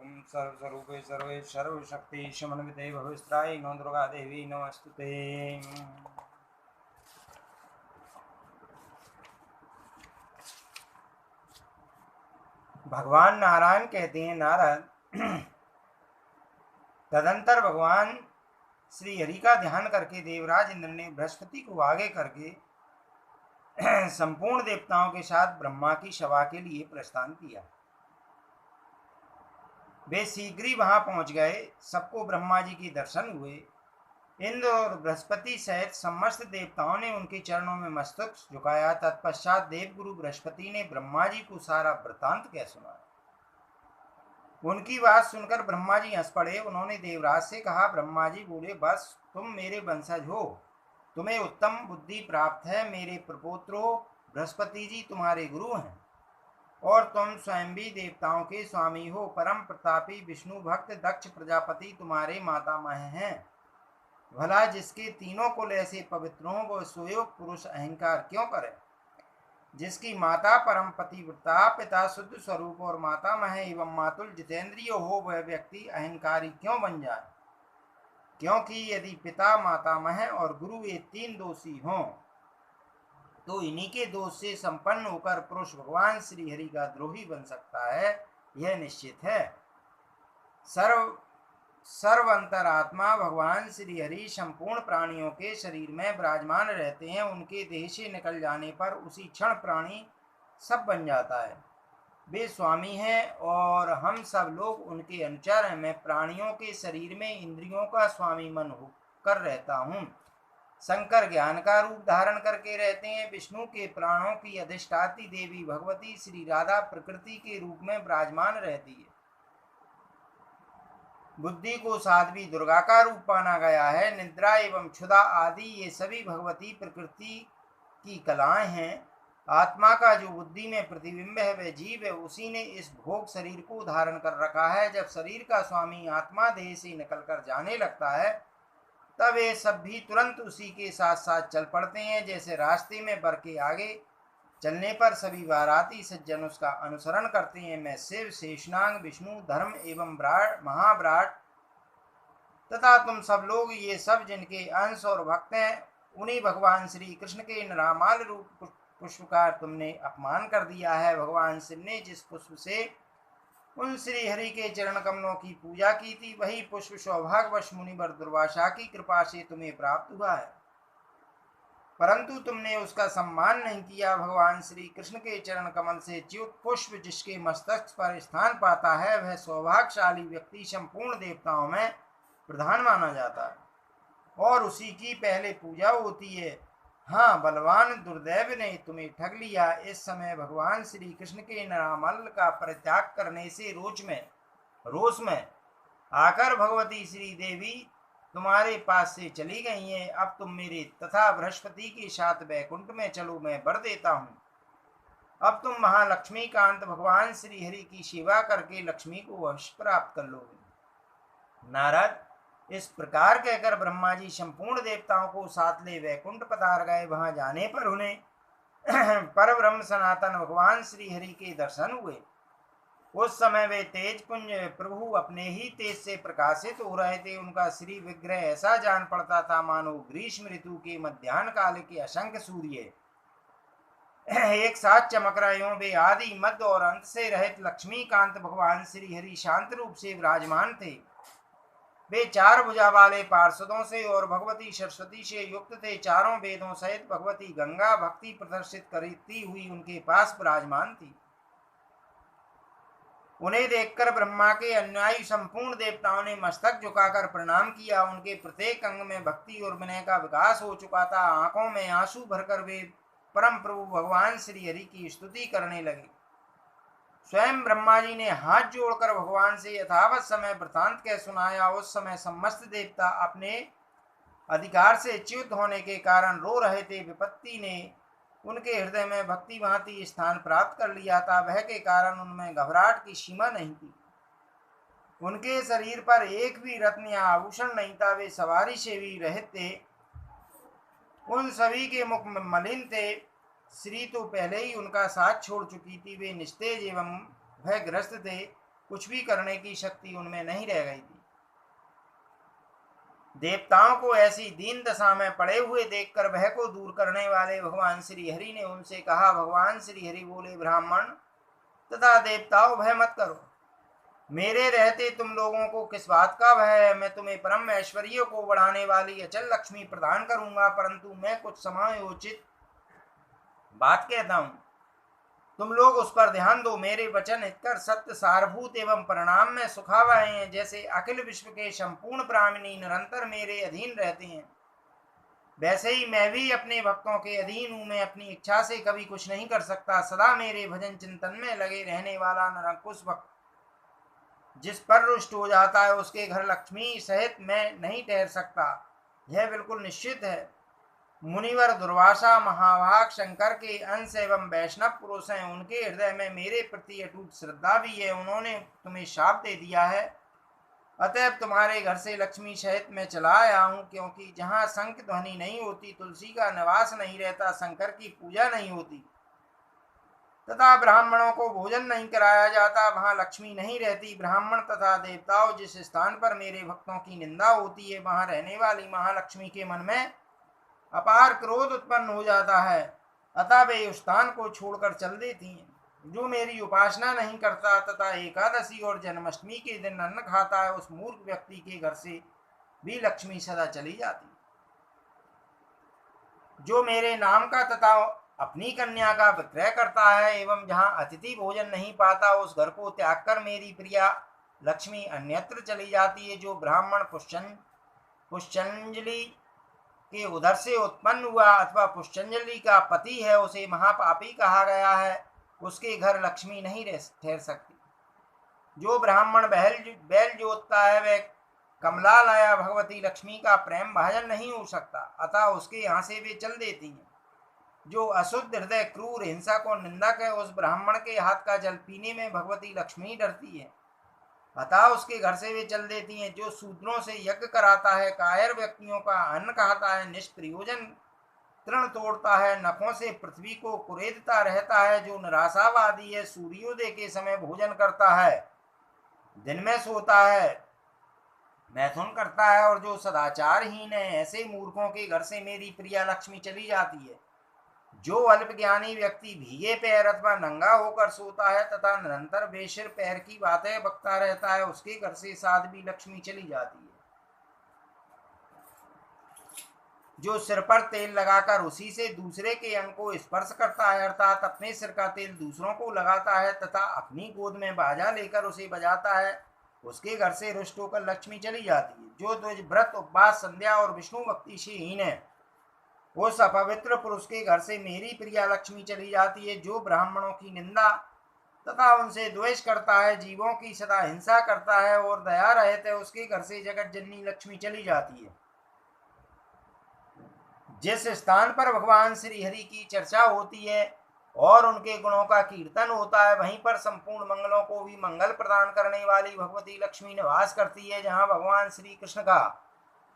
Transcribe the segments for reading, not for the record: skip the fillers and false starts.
ओम सर्वस्वरूपे सर्वे सर्वशक्ति समन्विते भविस्त्राय no Durga Devi नमस्तुते। भगवान नारायण कहते हैं, नारद, तदंतर भगवान श्री हरि का ध्यान करके देवराज इंद्र ने बृहस्पति को आगे करके संपूर्ण देवताओं के साथ ब्रह्मा की सभा के लिए प्रस्थान किया। वे शीघ्र ही वहां पहुंच गए। सबको ब्रह्मा जी के दर्शन हुए। इंद्र और बृहस्पति सहित समस्त देवताओं ने उनके चरणों में मस्तक झुकाया। तत्पश्चात देवगुरु बृहस्पति ने ब्रह्मा जी को सारा वृतांत कह सुनाया। उनकी बात सुनकर ब्रह्मा जी हंस पड़े। उन्होंने देवराज से कहा, ब्रह्मा जी बोले, बस तुम मेरे वंशज हो, तुम्हें उत्तम बुद्धि प्राप्त है। मेरे प्रपोत्रो बृहस्पति जी तुम्हारे गुरु हैं और तुम स्वयं भी देवताओं के स्वामी हो। परम प्रतापी विष्णु भक्त दक्ष प्रजापति तुम्हारे मातामह हैं। भला जिसके तीनों कुल ऐसे पवित्र हों वो स्वयोग पुरुष अहंकार क्यों करे? जिसकी माता परम पतिव्रता, पिता शुद्ध स्वरूप और मातामह एवं मातुल जितेंद्रिय हो, वह व्यक्ति अहंकारी क्यों बन जाए? क्योंकि यदि पिता, मातामह और गुरु ये तीन दोषी हों तो इन्हीं के दोष से संपन्न होकर पुरुष भगवान श्री हरि का द्रोही बन सकता है, यह निश्चित है। सर्वंतरात्मा भगवान श्री हरि संपूर्ण प्राणियों के शरीर में विराजमान रहते हैं। उनके देह से निकल जाने पर उसी क्षण प्राणी सब बन जाता है। वे स्वामी हैं और हम सब लोग उनके अनुचर हैं। मैं प्राणियों के शरीर में इंद्रियों का स्वामी मन होकर रहता हूँ। शंकर ज्ञान का रूप धारण करके रहते हैं। विष्णु के प्राणों की अधिष्ठात्री देवी भगवती श्री राधा प्रकृति के रूप में विराजमान रहती है। बुद्धि को साध्वी दुर्गा का रूप माना गया है। निद्रा एवं क्षुधा आदि ये सभी भगवती प्रकृति की कलाएं हैं। आत्मा का जो बुद्धि में प्रतिबिंब है वह जीव है। उसी ने इस भोग शरीर को धारण कर रखा है। जब शरीर का स्वामी आत्मा देह से निकलकर जाने लगता है तब ये सब भी तुरंत उसी के साथ साथ चल पड़ते हैं। जैसे रास्ते में बर के आगे चलने पर सभी बाराती सज्जन उसका अनुसरण करते हैं। मैं शिव, शेषनाग, विष्णु, धर्म एवं महाविराट तथा तुम सब लोग, ये सब जिनके अंश और भक्त हैं, उन्हीं भगवान श्री कृष्ण के निरामाल रूप पुष्प का तुमने अपमान कर दिया है। भगवान शिव ने जिस पुष्प से उन श्री हरि के चरण कमलों की पूजा की थी, वही पुष्प सौभाग्यवश मुनिवर दुर्वासा की कृपा से तुम्हें प्राप्त हुआ है, परंतु तुमने उसका सम्मान नहीं किया। भगवान श्री कृष्ण के चरण कमल से च्युत पुष्प जिसके मस्तक पर स्थान पाता है, वह सौभाग्यशाली व्यक्ति संपूर्ण देवताओं में प्रधान माना जाता है और उसी की पहले पूजा होती है। हाँ, बलवान दुर्दैव ने तुम्हें ठग लिया। इस समय भगवान श्री कृष्ण के निरामल का परित्याग करने से रोष में आकर भगवती श्री देवी तुम्हारे पास से चली गई हैं। अब तुम मेरे तथा बृहस्पति के साथ वैकुंठ में चलो, मैं वर देता हूँ। अब तुम महालक्ष्मी कांत भगवान श्री हरि की सेवा करके लक्ष्मी को अवश्य प्राप्त कर लोगे। नारद, इस प्रकार कहकर ब्रह्मा जी संपूर्ण देवताओं को साथ ले वैकुंठ पधार गए। वहां जाने पर उन्हें परब्रह्म सनातन भगवान श्री हरि के दर्शन हुए। उस समय वे तेज पुंज प्रभु अपने ही तेज से प्रकाशित हो रहे थे। उनका श्री विग्रह ऐसा जान पड़ता था मानो ग्रीष्म ऋतु के मध्याह्न काल के असंख्य सूर्य एक साथ चमक रहे हों। वे आदि, मध्य और अंत से रहित लक्ष्मीकांत भगवान श्री हरि शांत रूप से विराजमान थे। वे चार भुजा वाले पार्षदों से और भगवती सरस्वती से युक्त थे। चारों वेदों सहित भगवती गंगा भक्ति प्रदर्शित करती हुई उनके पास विराजमान थी। उन्हें देखकर ब्रह्मा के अनुयायी संपूर्ण देवताओं ने मस्तक झुकाकर प्रणाम किया। उनके प्रत्येक अंग में भक्ति और विनय का विकास हो चुका था। आंखों में आंसू भरकर वे परम प्रभु भगवान श्री हरि की स्तुति करने लगे। स्वयं ब्रह्मा जी ने हाथ जोड़कर भगवान से यथावत समय वृतांत कह सुनाया। उस समय समस्त देवता अपने अधिकार से च्युत होने के कारण रो रहे थे। विपत्ति ने उनके हृदय में भक्ति भांति स्थान प्राप्त कर लिया था। भय के कारण उनमें घबराहट की सीमा नहीं थी। उनके शरीर पर एक भी रत्न या आभूषण नहीं था। वे सवारी से भी रहित थे। उन सभी के मुख मलिन थे। श्री तो पहले ही उनका साथ छोड़ चुकी थी। वे निस्तेज एवं भयग्रस्त थे। कुछ भी करने की शक्ति उनमें नहीं रह गई थी। देवताओं को ऐसी दीन दशा में पड़े हुए देखकर भय को दूर करने वाले भगवान श्री हरि ने उनसे कहा, भगवान श्री हरि बोले, ब्राह्मण तथा देवताओं, भय मत करो। मेरे रहते तुम लोगों को किस बात का भय है? मैं तुम्हें परम ऐश्वर्य को बढ़ाने वाली अचल लक्ष्मी प्रदान करूंगा, परंतु मैं कुछ समयोचित बात कहता हूं, तुम लोग उस पर ध्यान दो। मेरे वचन हितकर सत्य सारभूत एवं परिणाम में सुखावह हैं। जैसे अखिल विश्व के संपूर्ण प्राणी निरंतर मेरे अधीन रहते हैं, वैसे ही मैं भी अपने भक्तों के अधीन हूं। मैं अपनी इच्छा से कभी कुछ नहीं कर सकता। सदा मेरे भजन चिंतन में लगे रहने वाला निरंकुश भक्त जिस पर रुष्ट हो जाता है, उसके घर लक्ष्मी सहित मैं नहीं ठहर सकता, यह बिल्कुल निश्चित है। मुनिवर दुर्वासा महाभाग शंकर के अंश एवं वैष्णव पुरुष हैं। उनके हृदय में मेरे प्रति अटूट श्रद्धा भी है। उन्होंने तुम्हें शाप दे दिया है, अतएव तुम्हारे घर से लक्ष्मी सहित मैं चला आया हूँ, क्योंकि जहाँ शंख ध्वनि नहीं होती, तुलसी का निवास नहीं रहता, शंकर की पूजा नहीं होती तथा ब्राह्मणों को भोजन नहीं कराया जाता, वहां लक्ष्मी नहीं रहती। ब्राह्मण तथा देवताओं, जिस स्थान पर मेरे भक्तों की निंदा होती है, वहां रहने वाली महालक्ष्मी के मन में अपार क्रोध उत्पन्न हो जाता है, अतः वे उस स्थान को छोड़कर चल देती हैं। जो मेरी उपासना नहीं करता तथा एकादशी और जन्माष्टमी के दिन अन्न खाता है, उस मूर्ख व्यक्ति के घर से भी लक्ष्मी सदा चली जाती है। जो मेरे नाम का तथा अपनी कन्या का विक्रय करता है एवं जहाँ अतिथि भोजन नहीं पाता, उस घर को त्याग कर मेरी प्रिया लक्ष्मी अन्यत्र चली जाती है। जो ब्राह्मण पुष्पांजलि के उधर से उत्पन्न हुआ अथवा पुष्पांजलि का पति है, उसे महापापी कहा गया है, उसके घर लक्ष्मी नहीं ठहर सकती। जो ब्राह्मण बैल जोतता है, वह कमलालया भगवती लक्ष्मी का प्रेम भाजन नहीं हो सकता, अतः उसके यहाँ से वे चल देती हैं। जो अशुद्ध हृदय क्रूर हिंसक और निंदक है, उस ब्राह्मण के हाथ का जल पीने में भगवती लक्ष्मी डरती है, अतः उसके घर से वे चल देती हैं। जो शूद्रों से यज्ञ कराता है, कायर व्यक्तियों का अन्न खाता है, निष्प्रयोजन तृण तोड़ता है, नखों से पृथ्वी को कुरेदता रहता है, जो निराशावादी है, सूर्योदय के समय भोजन करता है, दिन में सोता है, मैथुन करता है, और जो सदाचारहीन है, ऐसे मूर्खों के घर से मेरी प्रिया लक्ष्मी चली जाती है। जो अल्पज्ञानी व्यक्ति भीगे पैर अथवा नंगा होकर सोता है तथा निरंतर बेसिर पैर की बातें बकता रहता है, उसके घर से साध्वी लक्ष्मी चली जाती है। जो सिर पर तेल लगाकर उसी से दूसरे के अंग को स्पर्श करता है, अर्थात अपने सिर का तेल दूसरों को लगाता है तथा अपनी गोद में बाजा लेकर उसे बजाता है, उसके घर से रुष्ट होकर लक्ष्मी चली जाती है। जो द्विज व्रत उपवास संध्या और विष्णु भक्ति से हीन है, उस अपवित्र पुरुष के घर से मेरी प्रिया लक्ष्मी चली जाती है। जो ब्राह्मणों की निंदा तथा उनसे द्वेष करता है, जीवों की सदा हिंसा करता है और दया रहित है, उसके घर से जगत जननी लक्ष्मी चली जाती है। जिस स्थान पर भगवान श्री हरि की चर्चा होती है और उनके गुणों का कीर्तन होता है, वहीं पर संपूर्ण मंगलों को भी मंगल प्रदान करने वाली भगवती लक्ष्मी निवास करती है। जहाँ भगवान श्री कृष्ण का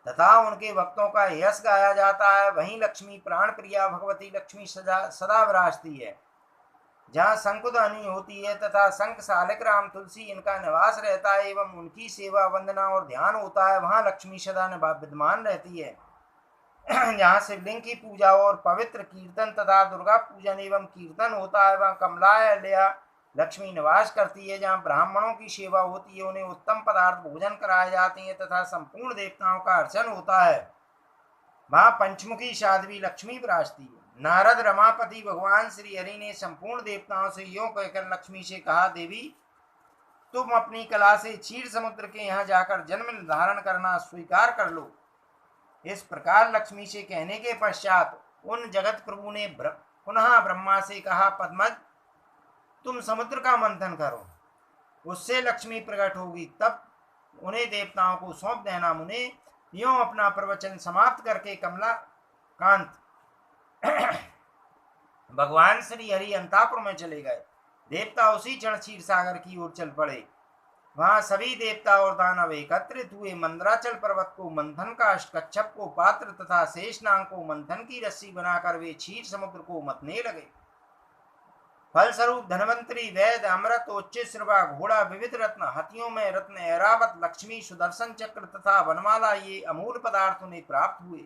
तथा उनके भक्तों का यश गाया जाता है, वहीं लक्ष्मी प्राण प्रिया भगवती लक्ष्मी सदा विराजती है। जहाँ शंकुध्वनि होती है तथा शंख शालिक राम तुलसी इनका निवास रहता है एवं उनकी सेवा वंदना और ध्यान होता है, वहाँ लक्ष्मी सदा विद्यमान रहती है। जहाँ शिवलिंग की पूजा और पवित्र कीर्तन तथा दुर्गा पूजन एवं कीर्तन होता है, वहाँ कमलालया लक्ष्मी निवास करती है। जहाँ ब्राह्मणों की सेवा होती है, उन्हें उत्तम पदार्थ भोजन कराए जाते हैं तथा संपूर्ण देवताओं का अर्चन होता है, वहाँ पंचमुखी साध्वी लक्ष्मी विराजती है। नारद रमापति भगवान श्री हरि ने संपूर्ण देवताओं से यों कहकर लक्ष्मी से कहा, देवी तुम अपनी कला से क्षीर समुद्र के यहाँ जाकर जन्म निर्धारण करना स्वीकार कर लो। इस प्रकार लक्ष्मी से कहने के पश्चात उन जगत प्रभु ने पुनः ब्रह्मा से कहा, पद्मज तुम समुद्र का मंथन करो, उससे लक्ष्मी प्रकट होगी, तब उन्हें देवताओं को सौंप देना। मुने यों अपना प्रवचन समाप्त करके कमला कांत भगवान श्री हरि अंतापुर में चले गए। देवता उसी क्षण क्षीर सागर की ओर चल पड़े। वहां सभी देवता और दानव एकत्रित हुए। मंदराचल पर्वत को मंथन का, कच्छप को पात्र तथा शेषनाग को मंथन की रस्सी बनाकर वे क्षीर समुद्र को मथने लगे। फलस्वरूप धनवंतरी, वैद, अमृत, उच्च श्रवा, घोड़ा, विविध रत्न, हाथियों में रत्न, ऐरावत, लक्ष्मी, सुदर्शन चक्र तथा वनमाला ये अमूल पदार्थ उन्हें प्राप्त हुए।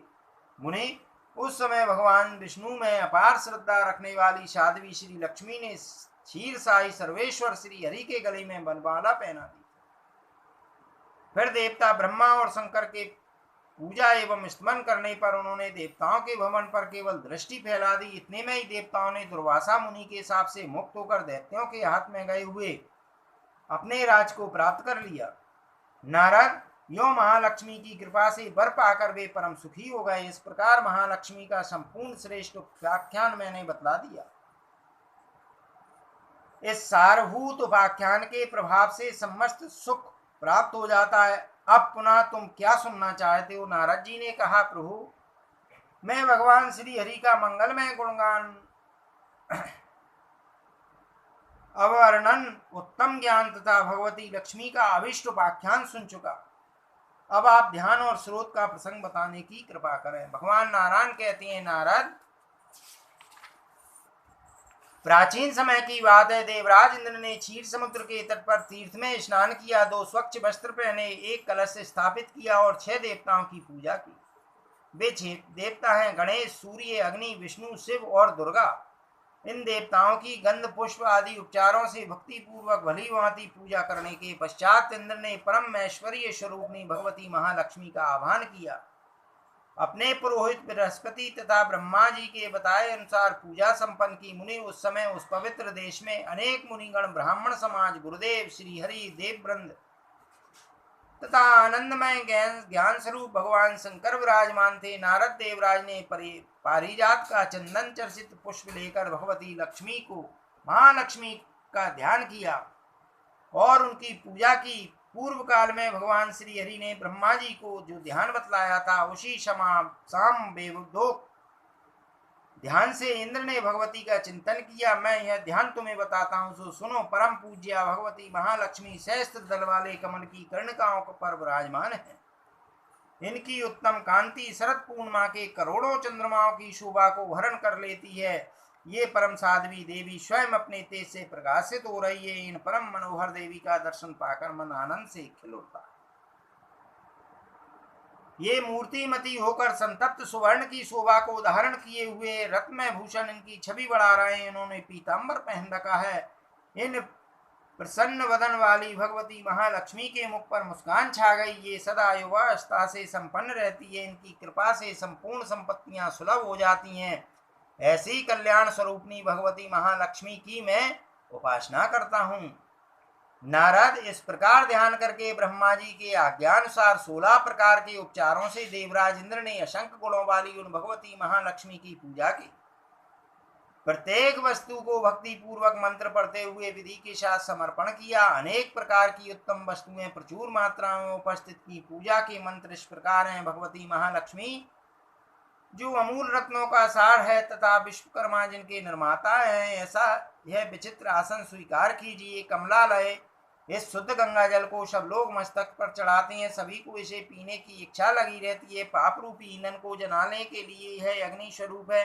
मुनि, उस समय भगवान विष्णु में अपार श्रद्धा रखने वाली साध्वी श्री लक्ष्मी ने क्षीर साई सर्वेश्वर श्री हरि के गले में वनमाला पहना दी। फिर देवता ब्रह्मा और शंकर के पूजा एवं स्मरण करने पर उन्होंने देवताओं के भवन पर केवल दृष्टि फैला दी। इतने में ही देवताओं ने दुर्वासा मुनि के शाप से मुक्त होकर दैत्यों के हाथ में गए हुए अपने राज को प्राप्त कर लिया। नारद, यो महालक्ष्मी की कृपा से वर पाकर वे परम सुखी हो गए। इस प्रकार महालक्ष्मी का संपूर्ण श्रेष्ठ व्याख्यान मैंने बतला दिया। इस सारभूत उपाख्यान के प्रभाव से समस्त सुख प्राप्त हो जाता है। अब पुनः तुम क्या सुनना चाहते हो? नारद जी ने कहा, प्रभु, मैं भगवान श्री हरि का मंगलमय गुणगान, अवर्णन, उत्तम ज्ञान तथा भगवती लक्ष्मी का अभिष्ट उपाख्यान सुन चुका। अब आप ध्यान और स्रोत का प्रसंग बताने की कृपा करें। भगवान नारायण कहते हैं, नारद, प्राचीन समय की बात है। देवराज इंद्र ने क्षीर समुद्र के तट पर तीर्थ में स्नान किया, 2 स्वच्छ वस्त्र पहने, एक कलश स्थापित किया और 6 देवताओं की पूजा की। वे 6 देवता हैं गणेश, सूर्य, अग्नि, विष्णु, शिव और दुर्गा। इन देवताओं की गंध, पुष्प आदि उपचारों से भक्ति पूर्वक भली भांति पूजा करने के पश्चात इंद्र ने परम ऐश्वर्य स्वरूपनी भगवती महालक्ष्मी का आह्वान किया। अपने पुरोहित बृहस्पति तथा ब्रह्मा जी के बताए अनुसार पूजा संपन्न की। मुनि, उस समय उस पवित्र देश में अनेक मुनिगण, ब्राह्मण समाज, गुरुदेव, श्रीहरि, देववृंद तथा आनंदमय ज्ञान स्वरूप भगवान शंकर विराजमान थे। नारद देवराज ने पारिजात का चंदन चर्चित पुष्प लेकर भगवती लक्ष्मी को, महालक्ष्मी का ध्यान किया और उनकी पूजा की। पूर्व काल में भगवान श्री हरि ने ब्रह्मा जी को जो ध्यान बतलाया था, उसी साम वेदोक्त ध्यान से इंद्र ने भगवती का चिंतन किया। मैं यह ध्यान तुम्हें बताता हूँ, सो सुनो। परम पूज्या भगवती महालक्ष्मी सहस्त्र दल वाले कमल की कर्णिकाओं पर विराजमान है। इनकी उत्तम कांति शरद पूर्णिमा के करोड़ों चंद्रमाओं की शोभा को हरण कर लेती है। ये परम साध्वी देवी स्वयं अपने तेज से प्रकाशित हो रही है। इन परम मनोहर देवी का दर्शन पाकर मन आनंद से खिल उठता है। ये मूर्तिमती होकर संतप्त सुवर्ण की शोभा को धारण किए हुए रत्नमय भूषण इनकी छवि बढ़ा रहे हैं। इन्होंने पीतांबर पहन रखा है। इन प्रसन्न वदन वाली भगवती महालक्ष्मी के मुख पर मुस्कान छा गई। ये सदा युवावस्था से संपन्न रहती है। इनकी कृपा से संपूर्ण संपत्तियां सुलभ हो जाती हैं। ऐसी कल्याण स्वरूपनी भगवती महालक्ष्मी की मैं उपासना करता हूँ। नारद, इस प्रकार ध्यान करके ब्रह्मा जी के आज्ञानुसार 16 प्रकार के उपचारों से देवराज इंद्र ने असंख्य गुणों वाली उन भगवती महालक्ष्मी की पूजा की। प्रत्येक वस्तु को भक्ति पूर्वक मंत्र पढ़ते हुए विधि के साथ समर्पण किया। अनेक प्रकार की उत्तम वस्तुएं प्रचुर मात्रा में उपस्थित की। पूजा के मंत्र इस प्रकार हैं। भगवती महालक्ष्मी जो अमूल रत्नों का सार है तथा विश्वकर्मा जिनके निर्माता हैं, ऐसा यह विचित्र आसन स्वीकार कीजिए। कमलालय इस शुद्ध गंगा जल को सब लोग मस्तक पर चढ़ाते हैं। सभी को इसे पीने की इच्छा लगी रहती है। पाप रूपी ईंधन को जलाने के लिए यह अग्नि स्वरूप है।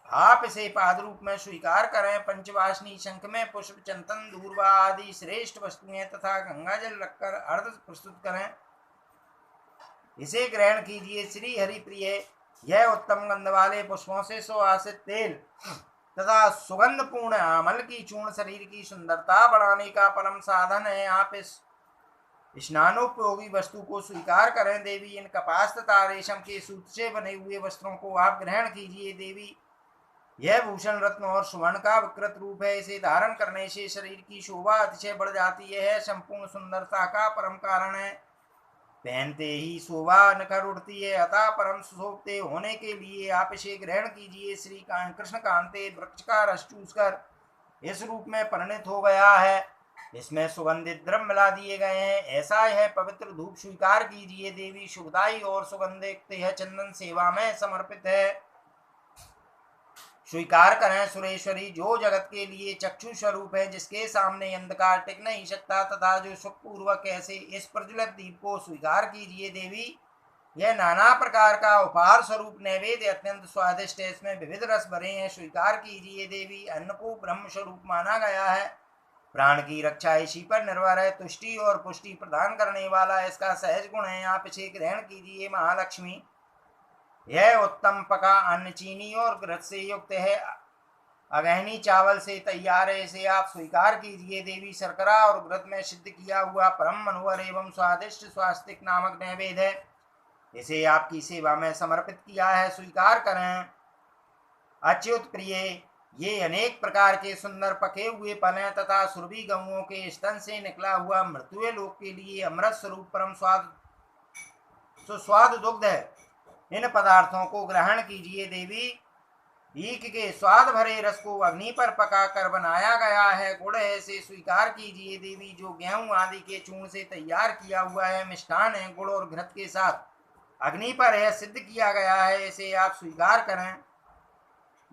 आप इसे पाद रूप में स्वीकार करें। पंचवासनी शंख में पुष्प, चंदन, दूर्वा आदि श्रेष्ठ वस्तुएं तथा गंगा जल रखकर अर्घ प्रस्तुत करें। इसे ग्रहण कीजिए। श्री हरि प्रिय यह उत्तम गंध वाले पुष्पों से सुवासित तेल तथा सुगंध पूर्ण आमल की चूर्ण शरीर की सुंदरता बढ़ाने का परम साधन है। आप इस स्नानोपयोगी वस्तु को स्वीकार करें। देवी, इन कपास तथा रेशम के सूत से बने हुए वस्त्रों को आप ग्रहण कीजिए। देवी, यह भूषण रत्न और सुवर्ण का विकृत रूप है। इसे धारण करने से शरीर की शोभा अतिशय बढ़ जाती है। संपूर्ण सुंदरता का परम कारण है। पहनते ही शोभा निखर उठती है। अतः परम शोभते होने के लिए आप इसे ग्रहण कीजिए। श्री कृष्ण कांते वृक्ष का रस चूसकर इस रूप में परिणित हो गया है। इसमें सुगंधित द्रव्य मिला दिए गए हैं। ऐसा यह पवित्र धूप स्वीकार कीजिए। देवी, शुभदायी और सुगंधित यह चंदन सेवा में समर्पित है। स्वीकार करें। सुरेश्वरी, जो जगत के लिए चक्षु स्वरूप है, जिसके सामने अंधकार टिक नहीं सकता तथा जो सुखपूर्वक ऐसे इस प्रज्वलित दीप को स्वीकार कीजिए। देवी, यह नाना प्रकार का उपहार स्वरूप नैवेद्य अत्यंत स्वादिष्ट है, इसमें विविध रस भरे हैं, स्वीकार कीजिए देवी। अन्न को ब्रह्म स्वरूप माना गया है, प्राण की रक्षा इसी पर निर्भर है, तुष्टि और पुष्टि प्रदान करने वाला इसका सहज गुण है, आप इसे ग्रहण कीजिए महालक्ष्मी। यह उत्तम पका अन्न चीनी और घृत से युक्त है, अगहनी चावल से तैयार है, इसे आप स्वीकार कीजिए देवी। शर्करा और घृत में सिद्ध किया हुआ परम मनोहर एवं स्वादिष्ट स्वास्तिक नामक नैवेद्य है, इसे आपकी सेवा में समर्पित किया है, स्वीकार करें। अच्युत प्रिय, ये अनेक प्रकार के सुंदर पके हुए फल हैं तथा सुरभि गऊओं के स्तन से निकला हुआ मृत्यु लोक के लिए अमृत स्वरूप परम सुस्वाद दुग्ध है, इन पदार्थों को ग्रहण कीजिए देवी। ईख के स्वाद भरे रस को अग्नि पर पका कर बनाया गया है, गुड़ है, इसे स्वीकार कीजिए देवी। जो गेहूं आदि के चूर्ण से तैयार किया हुआ है, मिष्ठान है, गुड़ और घृत के साथ अग्नि पर यह सिद्ध किया गया है, इसे आप स्वीकार करें।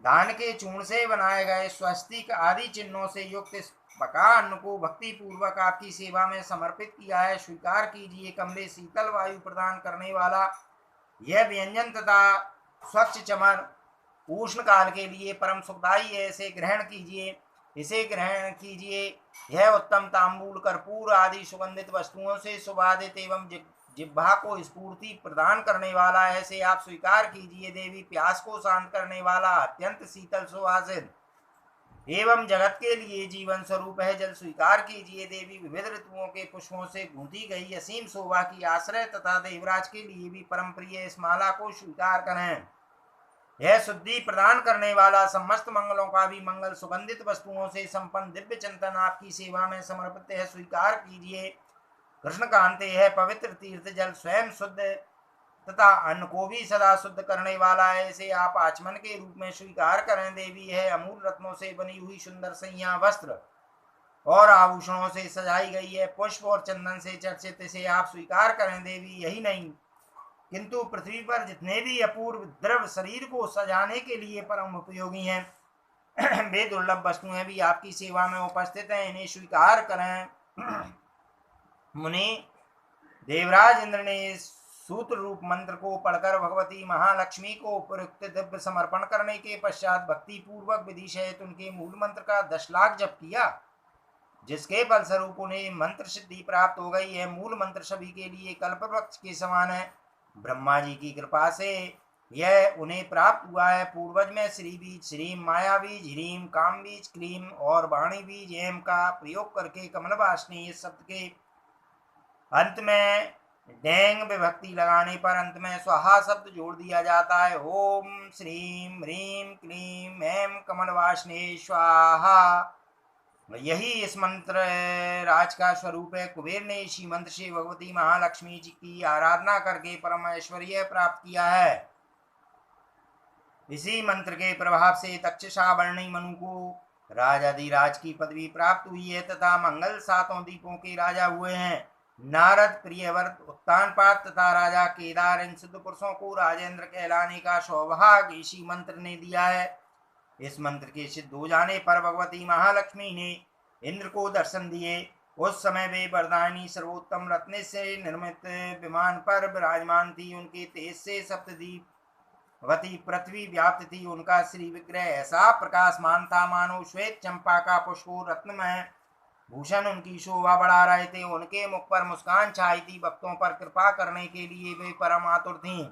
धान के चूर्ण से बनाए गए स्वस्तिक आदि चिन्हों से युक्त इस पका अन्न को भक्ति पूर्वक आपकी सेवा में समर्पित किया है, स्वीकार कीजिए। कमले शीतल वायु प्रदान करने वाला यह व्यंजन तथा स्वच्छ चमन उष्ण काल के लिए परम सुखदायी है, इसे ग्रहण कीजिए, इसे ग्रहण कीजिए। यह उत्तम तांबूल कर्पूर आदि सुगंधित वस्तुओं से सुवादित एवं जिह्वा को स्फूर्ति प्रदान करने वाला है, इसे आप स्वीकार कीजिए देवी। प्यास को शांत करने वाला अत्यंत शीतल सुवासित एवं जगत के लिए जीवन स्वरूप है, जल स्वीकार कीजिए देवी। विविध ऋतुओं के पुष्पों से गूंथी गई असीम शोभा की आश्रय तथा देवराज के लिए भी परम प्रिय इस माला को स्वीकार करें। यह शुद्धि प्रदान करने वाला समस्त मंगलों का भी मंगल सुगंधित वस्तुओं से संपन्न दिव्य चिंतन आपकी सेवा में समर्पित है, स्वीकार कीजिए। कृष्ण कांते है पवित्र तीर्थ जल स्वयं शुद्ध तथा अन्न को भी सदा शुद्ध करने वाला है, इसे आप आचमन के रूप में स्वीकार करें देवी। है अमूल रत्नों से बनी हुई सुंदर सैया वस्त्र और आभूषणों से सजाई गई है, पुष्प और चंदन से चर्चित, इसे आप स्वीकार करें देवी। यही नहीं किंतु पृथ्वी पर जितने भी अपूर्व द्रव्य शरीर को सजाने के लिए परम उपयोगी हैं वे दुर्लभ वस्तुएं भी आपकी सेवा में उपस्थित हैं, इन्हें स्वीकार करें। मुनि देवराज इंद्र ने सूत्र रूप मंत्र को पढ़कर भगवती महालक्ष्मी को उपयुक्त दिव्य समर्पण करने के पश्चात भक्ति पूर्वक विधि सहित उनके मूल मंत्र का 10 लाख जप किया, जिसके फलस्वरूप उन्हें मंत्र सिद्धि प्राप्त हो गई है। मूल मंत्र सभी के लिए कल्पवृक्ष के समान है, ब्रह्मा जी की कृपा से यह उन्हें प्राप्त हुआ है। पूर्वज में श्री बीज, श्रीम, माया बीज, ह्रीम, काम बीज, क्लीम और वाणी बीज एम का प्रयोग करके कमलवासिनी इस शब्द के अंत में डेंग विभक्ति लगाने पर अंत में स्वाहा शब्द जोड़ दिया जाता है। ओम श्रीम ह्रीम क्लीम एम कमलवासिनी स्वाहा। यही इस मंत्र राज का स्वरूप है। कुबेर ने इसी मंत्र से भगवती महालक्ष्मी जी की आराधना करके परम ऐश्वर्य प्राप्त किया है। इसी मंत्र के प्रभाव से तक्षशा वर्णी मनु को राजाधिराज की पदवी प्राप्त हुई है तथा मंगल 7 द्वीपों के राजा हुए हैं। नारद, प्रियव्रत, उत्तानपाद तथा राजा केदार इन सिद्ध पुरुषों को राजेंद्र कहलाने का सौभाग्य इसी मंत्र ने दिया है। इस मंत्र के सिद्ध हो जाने पर भगवती महालक्ष्मी ने इंद्र को दर्शन दिए। उस समय वे वरदायिनी सर्वोत्तम रत्न से निर्मित विमान पर विराजमान थी, उनके तेज से सप्तद्वीपवती पृथ्वी व्याप्त थी। उनका श्री विग्रह ऐसा प्रकाशमान था मानो श्वेत चंपा का पुष्प रत्नमय भूषण उनकी शोभा बढ़ा रहे थे। उनके मुख पर मुस्कान छाई थी, भक्तों पर कृपा करने के लिए वे परम आतुर थीं।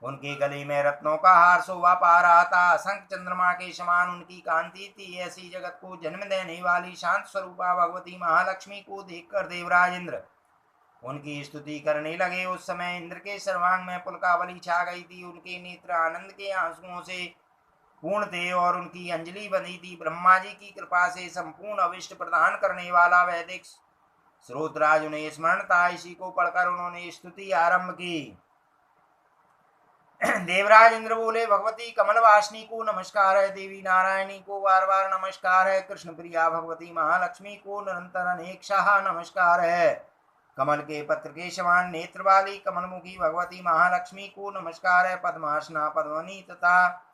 उनके गले में रत्नों का हार शोभा पा रहा था, असंख्य चंद्रमा के समान उनकी कांति थी। ऐसी जगत को जन्म देने वाली शांत स्वरूपा भगवती महालक्ष्मी को देखकर देवराज इंद्र उनकी स्तुति करने लगे। उस समय इंद्र के सर्वांग में पुलकावली छा गई थी, उनके नेत्र आनंद के आंसुओं से पूर्ण थे और उनकी अंजलि बंधी थी। ब्रह्मा जी की कृपा से संपूर्ण अविष्ट प्रदान करने वाला वैदिक श्रोतराज उन्हें स्मरण था, इसी को पढ़कर उन्होंने स्तुति आरंभ की। देवराज इंद्र बोले, भगवती कमलवासिनी को नमस्कार है, देवी नारायणी को बार बार नमस्कार है, कृष्ण प्रिया भगवती महालक्ष्मी को निरंतर अनेक शाह नमस्कार है। कमल के पत्र के समान नेत्र वाली कमलमुखी भगवती महालक्ष्मी को नमस्कार है। पद्मासना पद्मनी तथा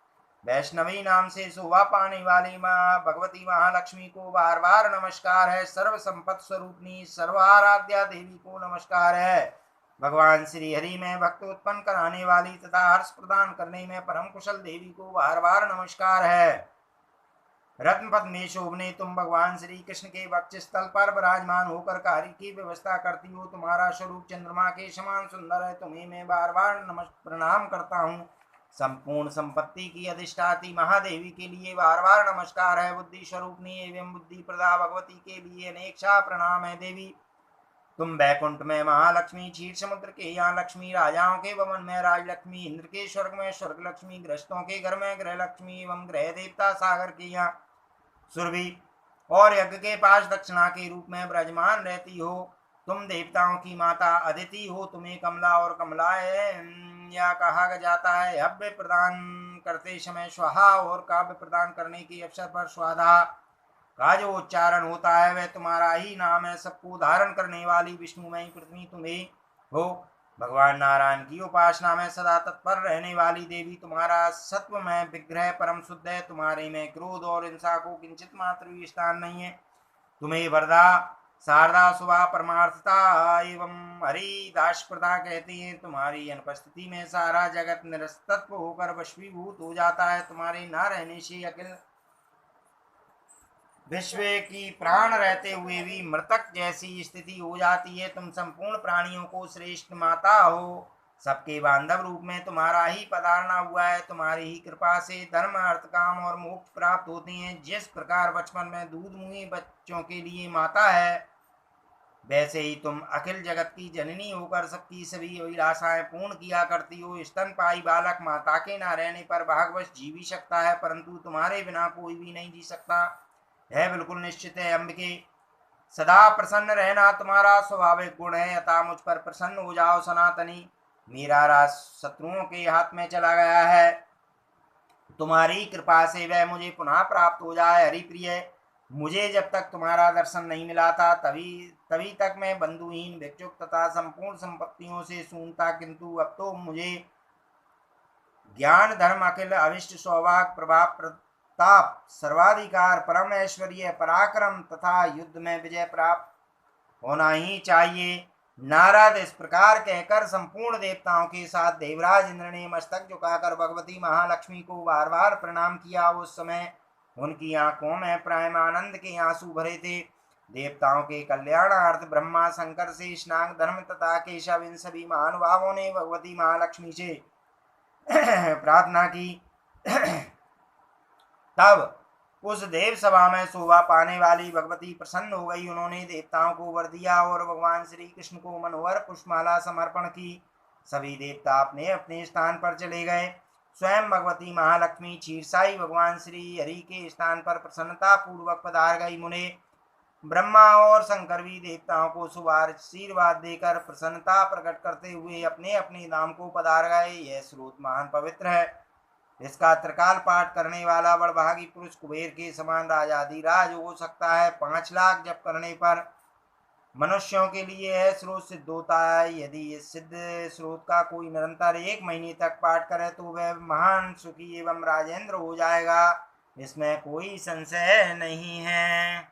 वैष्णवी नाम से शोभा पाने वाली माँ भगवती महालक्ष्मी को बार बार नमस्कार है। सर्व संपत्ति स्वरूपनी सर्व आराध्या देवी को नमस्कार है। भगवान श्री हरि में भक्त उत्पन्न कराने वाली तथा हर्ष प्रदान करने में परम कुशल देवी को बार बार नमस्कार है। रत्नपद में शोभने तुम भगवान श्री कृष्ण के वक्ष स्थल पर विराजमान होकर कार्य की व्यवस्था करती हो। तुम्हारा स्वरूप चंद्रमा के समान सुंदर है, तुम्हें मैं बार बार प्रणाम करता हूँ। संपूर्ण संपत्ति की अधिष्ठाती महादेवी के लिए बार बार नमस्कार है। बुद्धि स्वरूपनी एवं बुद्धि प्रदा भगवती के लिए अनेक प्रणाम है। देवी तुम बैकुंठ में महालक्ष्मी, क्षीर समुद्र के यहाँ लक्ष्मी, राजाओं के भवन में राजलक्ष्मी, इंद्र के स्वर्ग में स्वर्ग लक्ष्मी, गृहस्थों के घर में गृह लक्ष्मी एवं ग्रह देवता सागर के यहाँ सुरभि और यज्ञ के पास दक्षिणा के रूप में विराजमान रहती हो। तुम देवताओं की माता अदिति हो। तुम्हें कमला और कमलाए या कहा जाता है। हव्य प्रदान करते समय स्वाहा और काव्य प्रदान करने के अवसर पर स्वाधा का जो उच्चारण होता है वह तुम्हारा ही नाम है। सबको धारण करने वाली विष्णुमयी पृथ्वी तुम्हें हो। भगवान नारायण की उपासना में सदा तत्पर रहने वाली देवी तुम्हारा सत्व में विग्रह परम शुद्ध है। तुम्हारे में क्रोध और हिंसा को किंचित मात्र भी स्थान नहीं है। तुम्हें वरदा, शारदा, शुभा, परमार्थता एवं हरिदास प्रदा कहते हैं। तुम्हारी अनुपस्थिति में सारा जगत निरस्तत्व होकर वशीभूत हो जाता है। तुम्हारे न रहने से अखिल विश्व की प्राण रहते हुए भी मृतक जैसी स्थिति हो जाती है। तुम संपूर्ण प्राणियों को श्रेष्ठ माता हो। सबके बांधव रूप में तुम्हारा ही पधारना हुआ है। तुम्हारी ही कृपा से धर्म, अर्थ, काम और मोक्ष प्राप्त होते हैं। जिस प्रकार बचपन में दूध मुहे बच्चों के लिए माता है, वैसे ही तुम अखिल जगत की जननी होकर सबकी सभी अभिलाषाएं पूर्ण किया करती हो। स्तनपाई बालक माता के न रहने पर भागवश जी भी सकता है, परंतु तुम्हारे बिना कोई भी नहीं जी सकता है बिल्कुल निश्चित है। अंबिके सदा प्रसन्न रहना तुम्हारा स्वाभाविक गुण है, अतः मुझ पर प्रसन्न हो जाओ सनातनी। मेरा राज शत्रुओं के हाथ में चला गया है, तुम्हारी कृपा से वह मुझे पुनः प्राप्त हो जाए। हरिप्रिय, मुझे जब तक तुम्हारा दर्शन नहीं मिला था तभी तक मैं बंधुहीन, भिक्षुक तथा संपूर्ण संपत्तियों से शून्य था, किंतु अब तो मुझे ज्ञान, धर्म, अखिल अविष्ट, सौभाग्य, प्रभाव, प्रताप, सर्वाधिकार, परम ऐश्वर्य, पराक्रम तथा युद्ध में विजय प्राप्त होना ही चाहिए। नारद इस प्रकार कहकर संपूर्ण देवताओं के साथ देवराज इंद्र ने मस्तक झुकाकर भगवती महालक्ष्मी को बार बार प्रणाम किया। उस समय उनकी आंखों में प्रेमानंद के आंसू भरे थे। देवताओं के कल्याणार्थ ब्रह्मा, शंकर, शेष नाग, धर्म तथा केशव इन सभी महानुभावों ने भगवती महालक्ष्मी से प्रार्थना की। तब उस देव सभा में शोभा पाने वाली भगवती प्रसन्न हो गई। उन्होंने देवताओं को वर दिया और भगवान श्री कृष्ण को मनोहर पुष्पमाला समर्पण की। सभी देवता अपने अपने स्थान पर चले गए। स्वयं भगवती महालक्ष्मी क्षीरसाई भगवान श्री हरि के स्थान पर प्रसन्नता पूर्वक पधार गई। मुने, ब्रह्मा और शंकर भी देवताओं को शुभ आशीर्वाद देकर प्रसन्नता प्रकट करते हुए अपने अपने धाम को पधार गए। यह स्रोत महान पवित्र है। इसका त्रिकाल पाठ करने वाला बड़भागी पुरुष कुबेर के समान राजाधिराज हो सकता है। 5 लाख जप करने पर मनुष्यों के लिए यह स्रोत सिद्ध होता है। यदि इस सिद्ध स्रोत का कोई निरंतर 1 महीने तक पाठ करे तो वह महान सुखी एवं राजेंद्र हो जाएगा, इसमें कोई संशय नहीं है।